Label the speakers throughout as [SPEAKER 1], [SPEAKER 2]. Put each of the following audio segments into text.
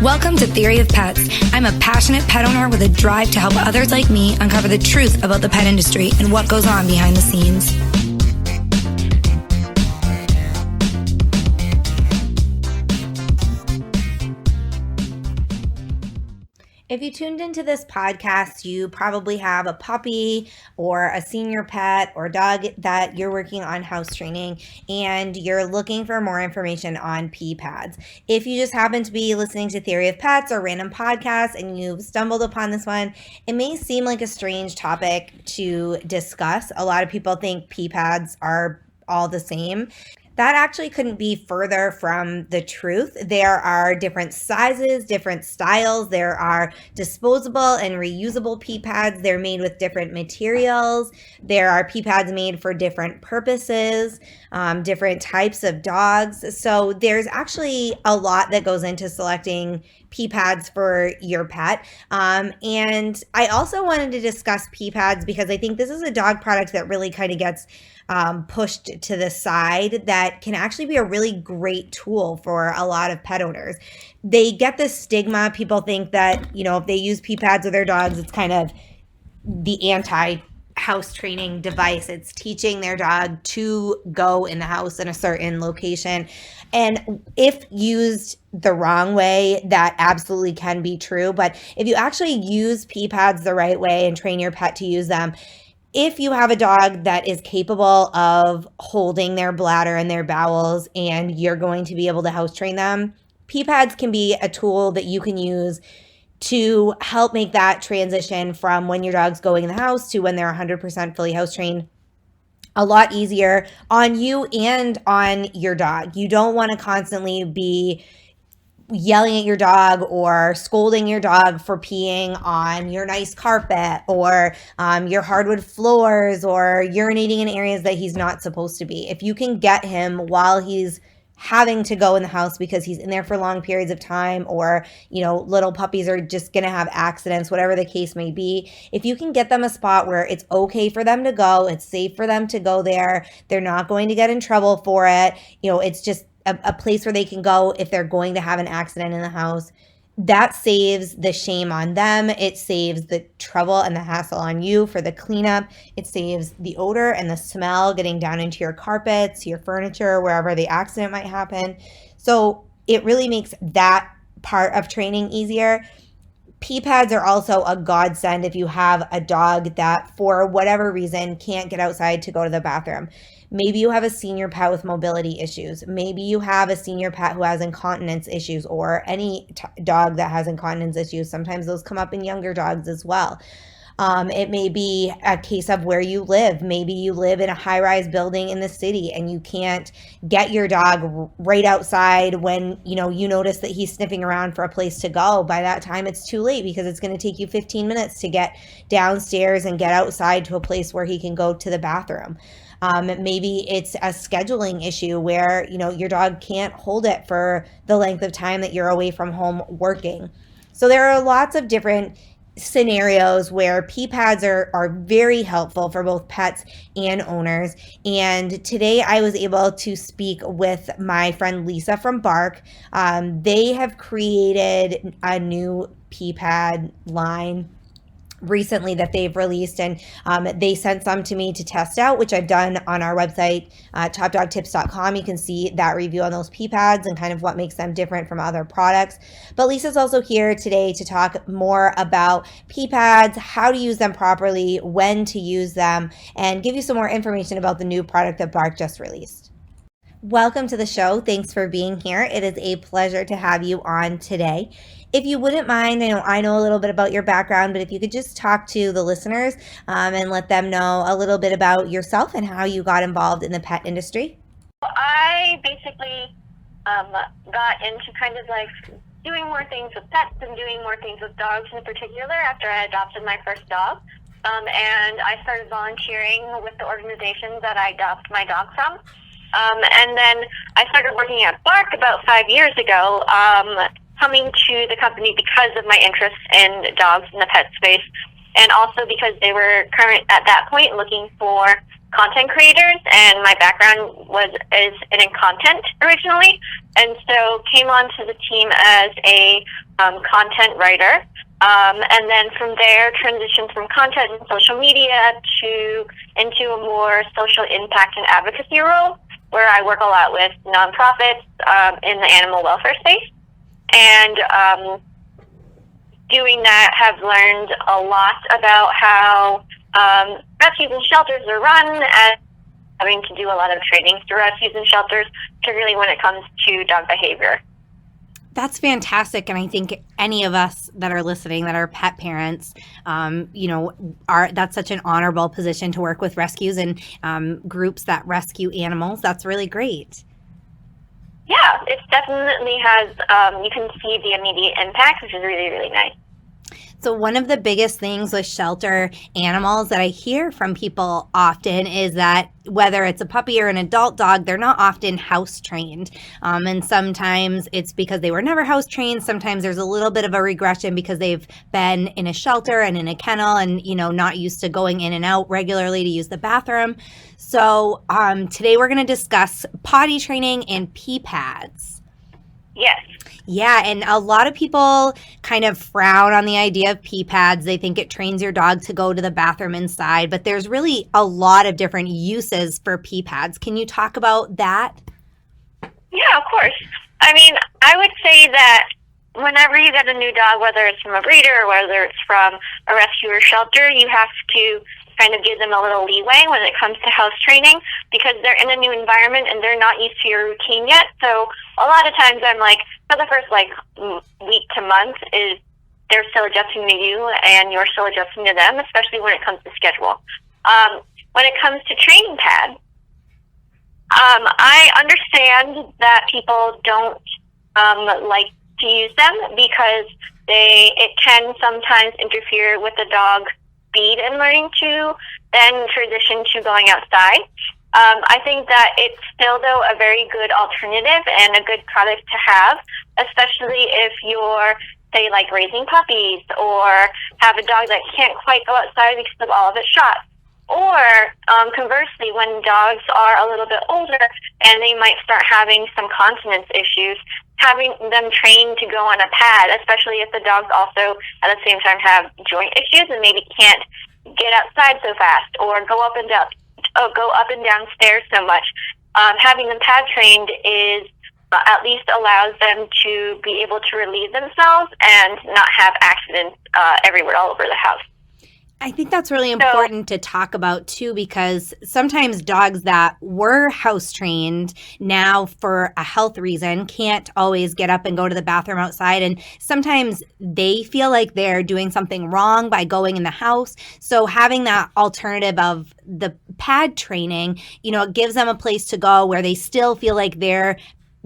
[SPEAKER 1] Welcome to Theory of Pets. I'm a passionate pet owner with a drive to help others like me uncover the truth about the pet industry and what goes on behind the scenes. If you tuned into this podcast, you probably have a puppy or a senior pet or dog that you're working on house training, and you're looking for more information on pee pads. If you just happen to be listening to Theory of Pets or random podcasts and you've stumbled upon this one, it may seem like a strange topic to discuss. A lot of people think pee pads are all the same. That actually couldn't be further from the truth. There are different sizes, different styles. There are disposable and reusable pee pads. They're made with different materials. There are pee pads made for different purposes, different types of dogs. So there's actually a lot that goes into selecting pee pads for your pet. And I also wanted to discuss pee pads because I think this is a dog product that really kind of gets pushed to the side that can actually be a really great tool for a lot of pet owners. They get this stigma. People think that, if they use pee pads with their dogs, it's kind of the anti-house training device. It's teaching their dog to go in the house in a certain location. And if used the wrong way, that absolutely can be true. But if you actually use pee pads the right way and train your pet to use them, if you have a dog that is capable of holding their bladder and their bowels and you're going to be able to house train them, pee pads can be a tool that you can use to help make that transition from when your dog's going in the house to when they're 100% fully house trained a lot easier on you and on your dog. You don't want to constantly be yelling at your dog or scolding your dog for peeing on your nice carpet or your hardwood floors or urinating in areas that he's not supposed to be. If you can get him while he's having to go in the house because he's in there for long periods of time, or, little puppies are just going to have accidents, whatever the case may be. If you can get them a spot where it's okay for them to go, it's safe for them to go there, they're not going to get in trouble for it. It's just a place where they can go if they're going to have an accident in the house. That saves the shame on them. It saves the trouble and the hassle on you for the cleanup. It saves the odor and the smell getting down into your carpets, your furniture, wherever the accident might happen. So it really makes that part of training easier. Pee pads are also a godsend if you have a dog that, for whatever reason, can't get outside to go to the bathroom. Maybe you have a senior pet with mobility issues. Maybe you have a senior pet who has incontinence issues, or any dog that has incontinence issues. Sometimes those come up in younger dogs as well. It may be a case of where you live. Maybe you live in a high-rise building in the city and you can't get your dog right outside when, you notice that he's sniffing around for a place to go. By that time, it's too late because it's going to take you 15 minutes to get downstairs and get outside to a place where he can go to the bathroom. Maybe it's a scheduling issue where, your dog can't hold it for the length of time that you're away from home working. So there are lots of different scenarios where pee pads are very helpful for both pets and owners. And today I was able to speak with my friend Lisa from Bark. They have created a new pee pad line recently that they've released, and they sent some to me to test out, which I've done on our website, topdogtips.com. You can see that review on those pee pads and kind of what makes them different from other products. But Lisa's also here today to talk more about pee pads, how to use them properly, when to use them, and give you some more information about the new product that Bark just released. Welcome to the show. Thanks for being here. It is a pleasure to have you on today. If you wouldn't mind, I know a little bit about your background, but if you could just talk to the listeners and let them know a little bit about yourself and how you got involved in the pet industry.
[SPEAKER 2] I basically got into kind of like doing more things with pets and doing more things with dogs in particular after I adopted my first dog. And I started volunteering with the organization that I adopt my dog from. And then I started working at Bark about 5 years ago, coming to the company because of my interest in dogs in the pet space, and also because they were current at that point looking for content creators, and my background is in content originally, and so came onto the team as a content writer, and then from there transitioned from content and social media into a more social impact and advocacy role, where I work a lot with nonprofits in the animal welfare space, and doing that have learned a lot about how rescues and shelters are run, and having to do a lot of training through rescues and shelters, particularly when it comes to dog behavior.
[SPEAKER 1] That's fantastic. And I think any of us that are listening that are pet parents, that's such an honorable position to work with rescues and groups that rescue animals. That's really great.
[SPEAKER 2] Yeah, it definitely has, you can see the immediate impact, which is really, really nice.
[SPEAKER 1] So one of the biggest things with shelter animals that I hear from people often is that whether it's a puppy or an adult dog, they're not often house trained. And sometimes it's because they were never house trained. Sometimes there's a little bit of a regression because they've been in a shelter and in a kennel and, not used to going in and out regularly to use the bathroom. So today we're going to discuss potty training and pee pads.
[SPEAKER 2] Yes.
[SPEAKER 1] Yeah, and a lot of people kind of frown on the idea of pee pads. They think it trains your dog to go to the bathroom inside, but there's really a lot of different uses for pee pads. Can you talk about that?
[SPEAKER 2] Yeah, of course. I mean, I would say that whenever you get a new dog, whether it's from a breeder or whether it's from a rescue or shelter, you have to kind of give them a little leeway when it comes to house training, because they're in a new environment and they're not used to your routine yet. So a lot of times I'm like, for the first week to month is they're still adjusting to you and you're still adjusting to them, especially when it comes to schedule. When it comes to training pads, I understand that people don't like to use them because it can sometimes interfere with the dog's speed and learning to then transition to going outside. I think that it's still, though, a very good alternative and a good product to have, especially if you're, say, like raising puppies or have a dog that can't quite go outside because of all of its shots. Or conversely, when dogs are a little bit older and they might start having some continence issues, having them trained to go on a pad, especially if the dogs also at the same time have joint issues and maybe can't get outside so fast or go up and down stairs so much. Having them pad trained is at least allows them to be able to relieve themselves and not have accidents everywhere all over the house.
[SPEAKER 1] I think that's really important to talk about too, because sometimes dogs that were house trained now for a health reason can't always get up and go to the bathroom outside. And sometimes they feel like they're doing something wrong by going in the house. So having that alternative of the pad training, it gives them a place to go where they still feel like they're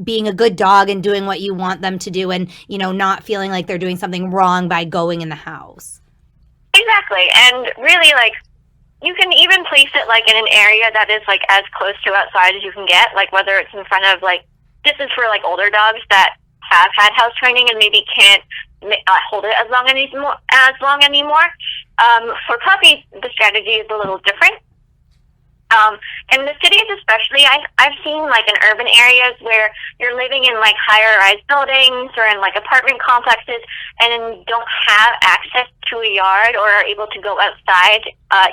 [SPEAKER 1] being a good dog and doing what you want them to do and, not feeling like they're doing something wrong by going in the house.
[SPEAKER 2] Exactly, and really, you can even place it, in an area that is, as close to outside as you can get, whether it's in front of, this is for, older dogs that have had house training and maybe can't hold it as long anymore. For puppies, the strategy is a little different. In the cities especially, I've seen in urban areas where you're living in higher-rise buildings or in apartment complexes and don't have access to a yard or are able to go outside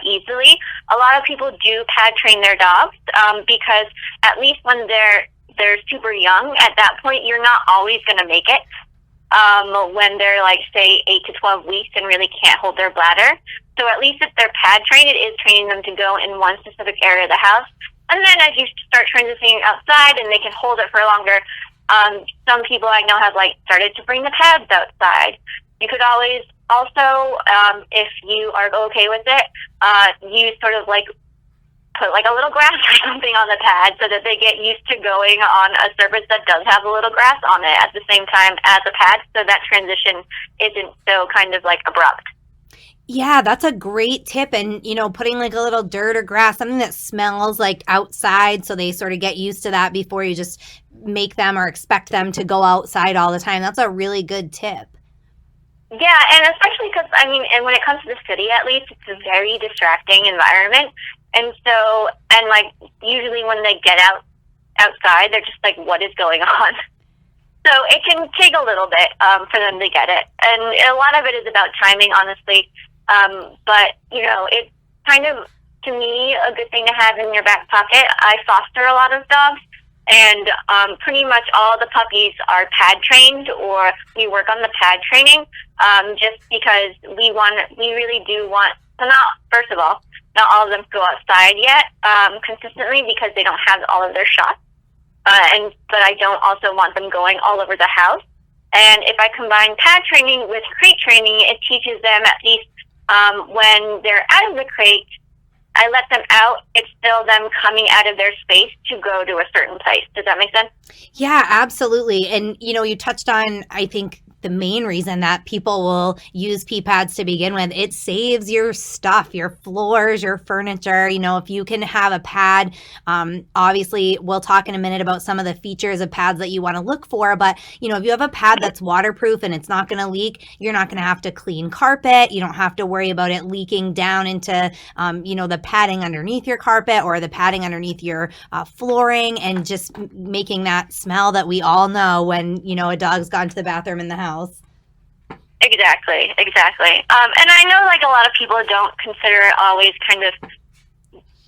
[SPEAKER 2] easily. A lot of people do pad train their dogs because at least when they're super young, at that point you're not always going to make it. When they're say 8 to 12 weeks and really can't hold their bladder. So at least if they're pad trained, it is training them to go in one specific area of the house. And then as you start transitioning outside and they can hold it for longer, some people I know have started to bring the pads outside. You could always also, if you are okay with it, use sort of put a little grass or something on the pad so that they get used to going on a surface that does have a little grass on it at the same time as a pad, so that transition isn't so kind of abrupt.
[SPEAKER 1] Yeah, that's a great tip. And, putting a little dirt or grass, something that smells like outside, so they sort of get used to that before you just make them or expect them to go outside all the time. That's a really good tip.
[SPEAKER 2] Yeah, and especially because, and when it comes to the city, at least, it's a very distracting environment. And so, and like usually when they get outside, they're just like, what is going on? So it can take a little bit for them to get it. And a lot of it is about timing, honestly. But, you know, it's kind of, to me, a good thing to have in your back pocket. I foster a lot of dogs, and pretty much all the puppies are pad trained, or we work on the pad training, just because we really do want, so not, first of all, not all of them go outside yet consistently because they don't have all of their shots. But I don't also want them going all over the house. And if I combine pad training with crate training, it teaches them at least when they're out of the crate, I let them out. It's still them coming out of their space to go to a certain place. Does that make sense?
[SPEAKER 1] Yeah, absolutely. And, you know, you touched on, I think, the main reason that people will use pee pads to begin with. It saves your stuff, your floors, your furniture. You know, if you can have a pad, obviously we'll talk in a minute about some of the features of pads that you want to look for. But, you know, if you have a pad that's waterproof and it's not going to leak, you're not going to have to clean carpet. You don't have to worry about it leaking down into, you know, the padding underneath your carpet or the padding underneath your flooring, and just making that smell that we all know when, you know, a dog's gone to the bathroom in the house.
[SPEAKER 2] Exactly. And I know like a lot of people don't consider it always kind of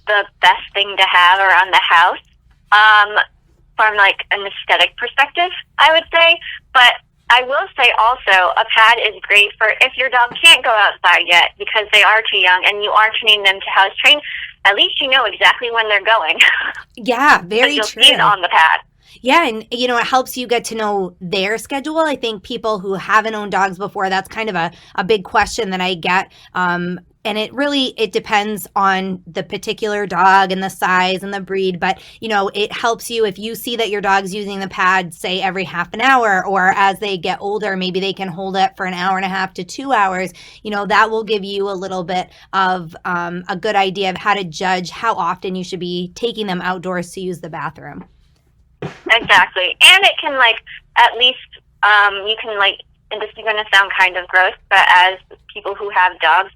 [SPEAKER 2] the best thing to have around the house, from like an aesthetic perspective, I would say. But I will say also, a pad is great for if your dog can't go outside yet because they are too young and you are training them to house train, at least you know exactly when they're going.
[SPEAKER 1] Yeah, very
[SPEAKER 2] you'll
[SPEAKER 1] true.
[SPEAKER 2] See it on the pad.
[SPEAKER 1] Yeah, and, you know, it helps you get to know their schedule. I think people who haven't owned dogs before, that's kind of a big question that I get. And it depends on the particular dog and the size and the breed. But, you know, it helps you if you see that your dog's using the pad, say, every half an hour, or as they get older, maybe they can hold it for an hour and a half to 2 hours. You know, that will give you a little bit of a good idea of how to judge how often you should be taking them outdoors to use the bathroom.
[SPEAKER 2] Exactly. And it can, like, at least, you can, like, and this is going to sound kind of gross, but as people who have dogs,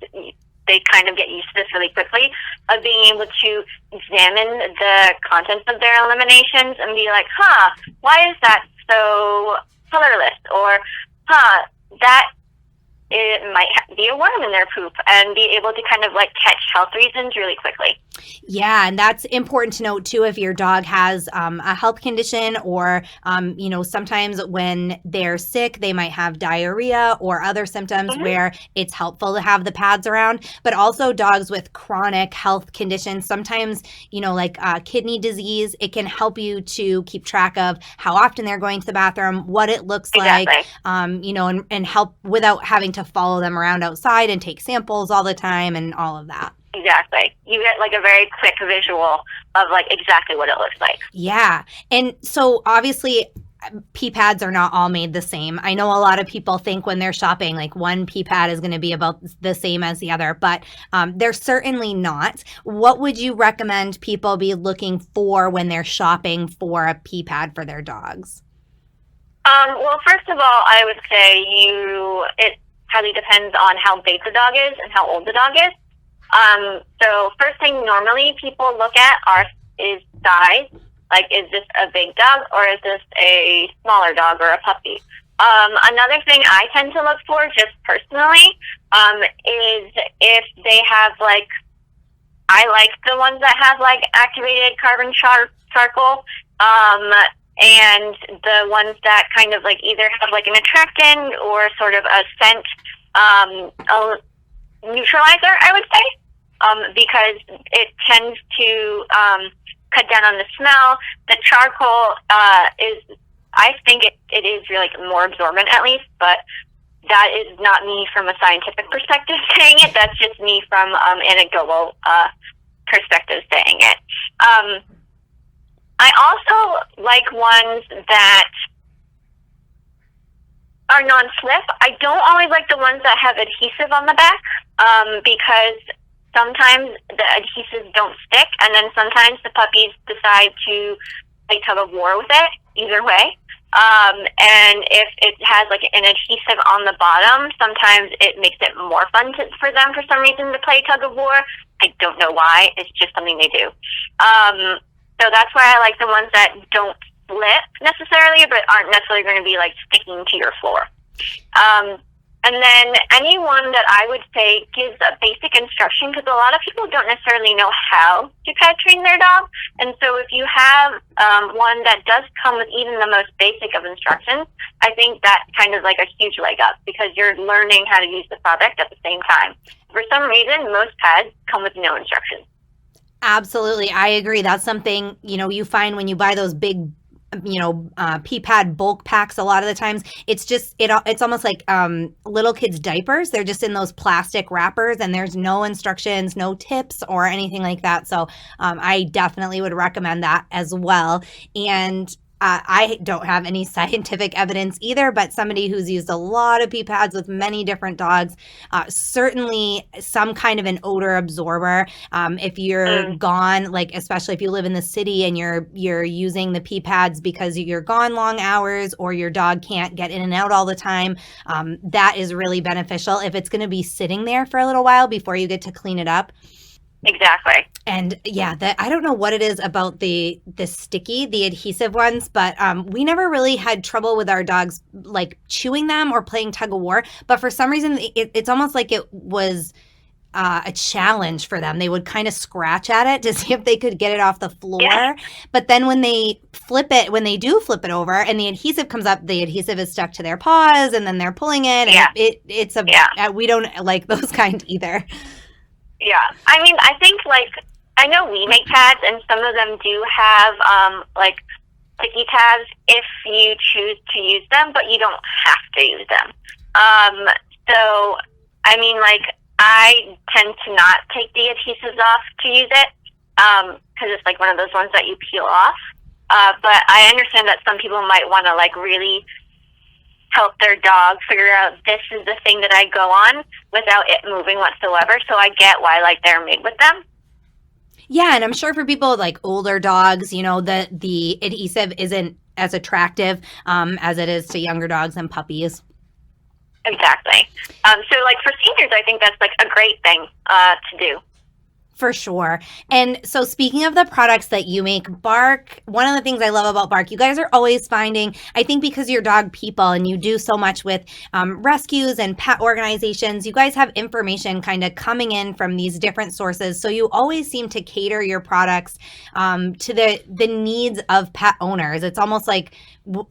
[SPEAKER 2] they kind of get used to this really quickly, of being able to examine the contents of their eliminations and be like, why is that so colorless? Or, that it might be a worm in their poop, and be able to kind of like catch health reasons really quickly.
[SPEAKER 1] Yeah, and that's important to note too if your dog has a health condition, or, you know, sometimes when they're sick, they might have diarrhea or other symptoms where it's helpful to have the pads around. But also dogs with chronic health conditions, sometimes, you know, like kidney disease, it can help you to keep track of how often they're going to the bathroom, what it looks like, you know, and help without having to follow them around outside and take samples all the time and all of that.
[SPEAKER 2] Exactly. You get like a very quick visual of like exactly what it looks like.
[SPEAKER 1] Yeah. And so obviously pee pads are not all made the same. I know a lot of people think when they're shopping, like one pee pad is going to be about the same as the other, but they're certainly not. What would you recommend people be looking for when they're shopping for a pee pad for their dogs?
[SPEAKER 2] Well, first of all, I would say it highly depends on how big the dog is and how old the dog is. So first thing normally people look at is size. Like, is this a big dog or is this a smaller dog or a puppy? Another thing I tend to look for, just personally, is if they have like, I like the ones that have like activated carbon charcoal, and the ones that kind of like either have like an attractant or sort of a scent, a neutralizer, I would say, because it tends to cut down on the smell. The charcoal I think it is really like more absorbent at least, but that is not me from a scientific perspective saying it. That's just me from anecdotal perspective saying it. I also like ones that are non-slip. I don't always like the ones that have adhesive on the back, because sometimes the adhesives don't stick, and then sometimes the puppies decide to play tug of war with it, either way. And if it has like an adhesive on the bottom, sometimes it makes it more fun for them for some reason to play tug of war. I don't know why. It's just something they do. So that's why I like the ones that don't flip necessarily, but aren't necessarily going to be like sticking to your floor. And then anyone that I would say gives a basic instruction, because a lot of people don't necessarily know how to pet train their dog. And so if you have one that does come with even the most basic of instructions, I think that's kind of like a huge leg up, because you're learning how to use the product at the same time. For some reason, most pads come with no instructions.
[SPEAKER 1] Absolutely. I agree. That's something, you find when you buy those big pee pad bulk packs. A lot of the times it's almost like little kids diapers. They're just in those plastic wrappers, and there's no instructions, no tips or anything like that. So I definitely would recommend that as well. And I don't have any scientific evidence either, but somebody who's used a lot of pee pads with many different dogs, certainly some kind of an odor absorber. If you're gone, like especially if you live in the city and you're using the pee pads because you're gone long hours or your dog can't get in and out all the time, that is really beneficial if it's going to be sitting there for a little while before you get to clean it up.
[SPEAKER 2] Exactly.
[SPEAKER 1] And yeah, I don't know what it is about the adhesive ones, but we never really had trouble with our dogs like chewing them or playing tug of war. But for some reason, it's almost like it was a challenge for them. They would kind of scratch at it to see if they could get it off the floor. Yeah. But then when they do flip it over and the adhesive comes up, the adhesive is stuck to their paws, and then they're pulling it. And we don't like those kind either.
[SPEAKER 2] Yeah. I mean, I think, like, I know we make pads, and some of them do have, like, sticky tabs if you choose to use them, but you don't have to use them. So, I mean, like, I tend to not take the adhesives off to use it, because it's, like, one of those ones that you peel off. But I understand that some people might want to, like, really help their dog figure out this is the thing that I go on without it moving whatsoever. So I get why, like, they're made with them.
[SPEAKER 1] Yeah, and I'm sure for people like older dogs, the adhesive isn't as attractive as it is to younger dogs and puppies.
[SPEAKER 2] Exactly. So, like, for seniors, I think that's, like, a great thing to do.
[SPEAKER 1] For sure. And so speaking of the products that you make, Bark, one of the things I love about Bark, you guys are always finding, I think because you're dog people and you do so much with rescues and pet organizations, you guys have information kind of coming in from these different sources. So you always seem to cater your products to the needs of pet owners. It's almost like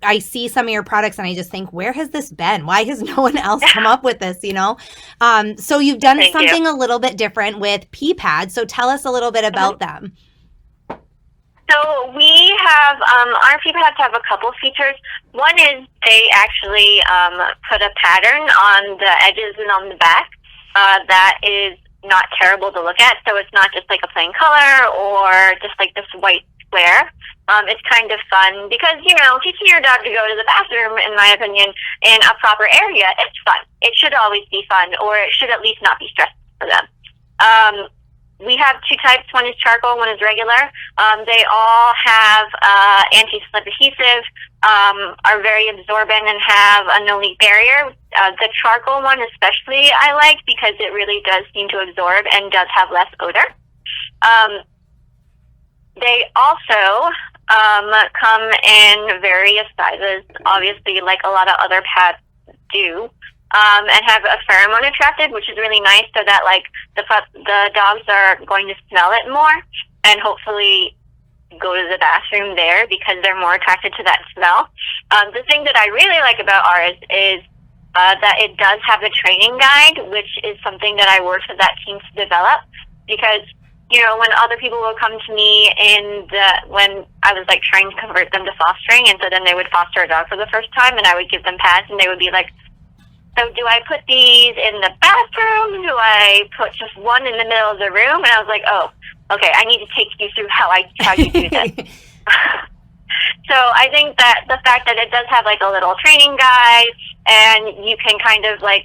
[SPEAKER 1] I see some of your products and I just think, where has this been? Why has no one else come up with this, So you've done something a little bit different with pee pads. So tell us a little bit about them.
[SPEAKER 2] So we have, our pee pads have a couple features. One is they actually put a pattern on the edges and on the back that is not terrible to look at. So it's not just like a plain color or just like this white square. It's kind of fun because, teaching your dog to go to the bathroom, in my opinion, in a proper area, it's fun. It should always be fun, or it should at least not be stressful for them. We have two types. One is charcoal, one is regular. They all have anti-slip adhesive, are very absorbent, and have a no-leak barrier. The charcoal one especially I like because it really does seem to absorb and does have less odor. They also come in various sizes, obviously, like a lot of other pads do, and have a pheromone attracted, which is really nice, so that like the dogs are going to smell it more and hopefully go to the bathroom there because they're more attracted to that smell. The thing that I really like about ours is that it does have a training guide, which is something that I worked with that team to develop because when other people will come to me when I was like trying to convert them to fostering, and so then they would foster a dog for the first time, and I would give them pads, and they would be like, so do I put these in the bathroom? Do I put just one in the middle of the room? And I was like, oh, okay, I need to take you through how you do this. So I think that the fact that it does have like a little training guide, and you can kind of like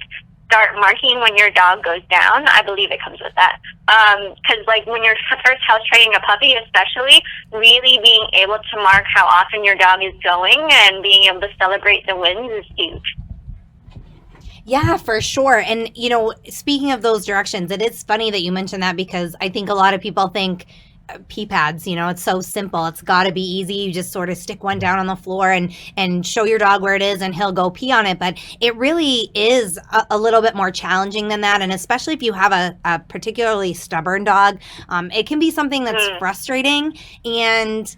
[SPEAKER 2] start marking when your dog goes down. I believe it comes with that. Because like when you're first house training a puppy, especially, really being able to mark how often your dog is going and being able to celebrate the wins is huge.
[SPEAKER 1] Yeah, for sure. And, speaking of those directions, it is funny that you mentioned that because I think a lot of people think pee pads, it's so simple. It's got to be easy. You just sort of stick one down on the floor and show your dog where it is and he'll go pee on it. But it really is a little bit more challenging than that. And especially if you have a particularly stubborn dog, it can be something that's frustrating. And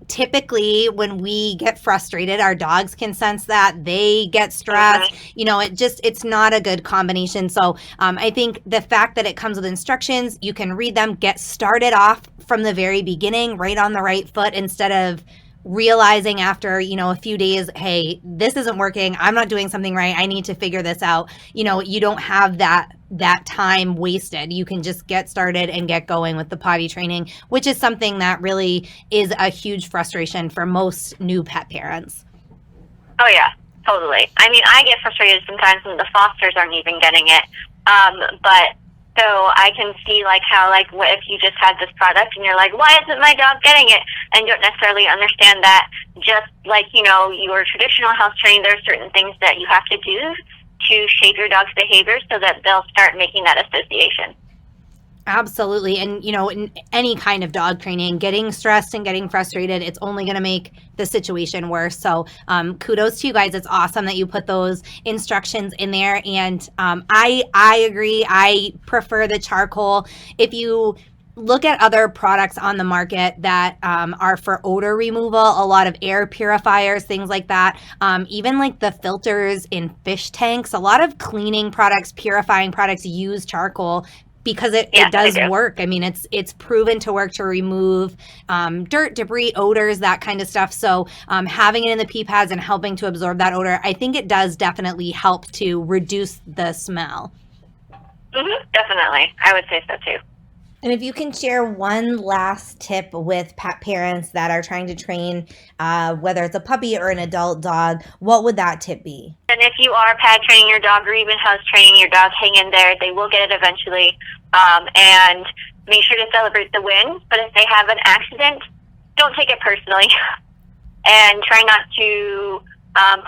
[SPEAKER 1] typically when we get frustrated, our dogs can sense that. They get stressed. It's not a good combination. So I think the fact that it comes with instructions, you can read them, get started off from the very beginning, right on the right foot, instead of realizing after a few days, hey, this isn't working, I'm not doing something right, I need to figure this out. You don't have that time wasted. You can just get started and get going with the potty training, which is something that really is a huge frustration for most new pet parents.
[SPEAKER 2] Oh yeah, totally. I mean, I get frustrated sometimes when the fosters aren't even getting it, but so I can see how what if you just had this product and you're like, why isn't my dog getting it? And you don't necessarily understand that just your traditional house training, there are certain things that you have to do to shape your dog's behavior so that they'll start making that association.
[SPEAKER 1] Absolutely. And, in any kind of dog training, getting stressed and getting frustrated, it's only going to make the situation worse. So kudos to you guys. It's awesome that you put those instructions in there. And I agree. I prefer the charcoal. If you look at other products on the market that are for odor removal, a lot of air purifiers, things like that, even like the filters in fish tanks, a lot of cleaning products, purifying products use charcoal because it does work. I mean, it's proven to work to remove dirt, debris, odors, that kind of stuff. So having it in the pee pads and helping to absorb that odor, I think it does definitely help to reduce the smell.
[SPEAKER 2] Definitely. I would say so too.
[SPEAKER 1] And if you can share one last tip with pet parents that are trying to train, whether it's a puppy or an adult dog, what would that tip be?
[SPEAKER 2] And if you are pad training your dog or even house training your dog, hang in there. They will get it eventually. And make sure to celebrate the wins. But if they have an accident, don't take it personally. And try not to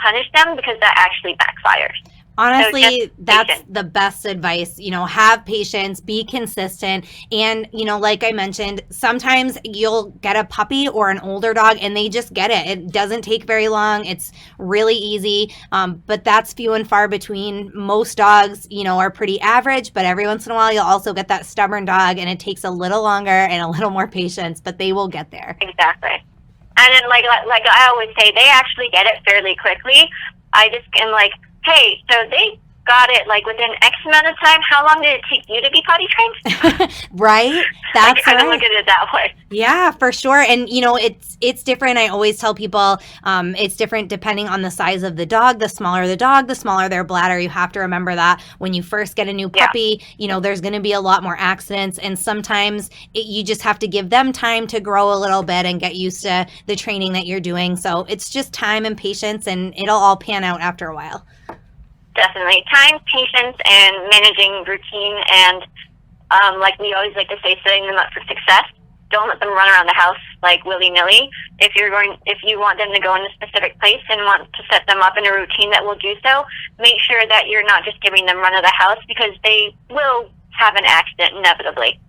[SPEAKER 2] punish them because that actually backfires.
[SPEAKER 1] Honestly, so that's the best advice. Have patience, be consistent. And, like I mentioned, sometimes you'll get a puppy or an older dog and they just get it. It doesn't take very long. It's really easy. But that's few and far between. Most dogs, are pretty average, but every once in a while you'll also get that stubborn dog and it takes a little longer and a little more patience, but they will get there.
[SPEAKER 2] Exactly. And then like I always say, they actually get it fairly quickly. I just am like, hey, so they got it within X amount of time. How long did it take you to be potty trained?
[SPEAKER 1] Right? That's
[SPEAKER 2] right. I look at it that way.
[SPEAKER 1] Yeah, for sure. And it's different. I always tell people it's different depending on the size of the dog. The smaller the dog, the smaller their bladder. You have to remember that when you first get a new puppy, there's going to be a lot more accidents, and sometimes you just have to give them time to grow a little bit and get used to the training that you're doing. So it's just time and patience, and it'll all pan out after a while.
[SPEAKER 2] Definitely. Time, patience, and managing routine, and like we always like to say, setting them up for success. Don't let them run around the house willy-nilly. If you want them to go in a specific place and want to set them up in a routine that will do so, make sure that you're not just giving them run of the house, because they will have an accident inevitably.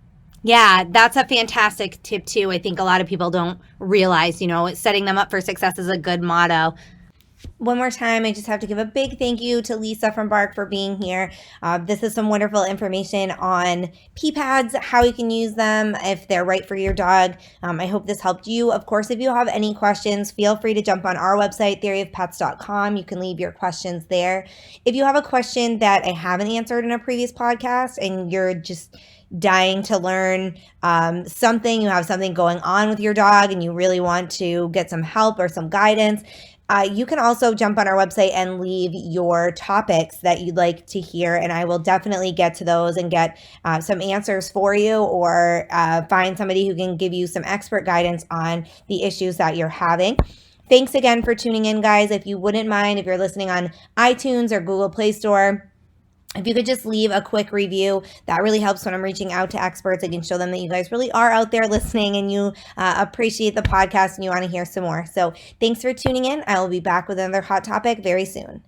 [SPEAKER 1] Yeah, that's a fantastic tip too. I think a lot of people don't realize, setting them up for success is a good motto. One more time, I just have to give a big thank you to Lisa from Bark for being here. This is some wonderful information on pee pads, how you can use them, if they're right for your dog. I hope this helped you. Of course, if you have any questions, feel free to jump on our website, theoryofpets.com. You can leave your questions there. If you have a question that I haven't answered in a previous podcast and you're just dying to learn something, you have something going on with your dog and you really want to get some help or some guidance, you can also jump on our website and leave your topics that you'd like to hear, and I will definitely get to those and get some answers for you, or find somebody who can give you some expert guidance on the issues that you're having. Thanks again for tuning in, guys. If you wouldn't mind, if you're listening on iTunes or Google Play Store, if you could just leave a quick review, that really helps when I'm reaching out to experts. I can show them that you guys really are out there listening and you appreciate the podcast and you want to hear some more. So thanks for tuning in. I will be back with another hot topic very soon.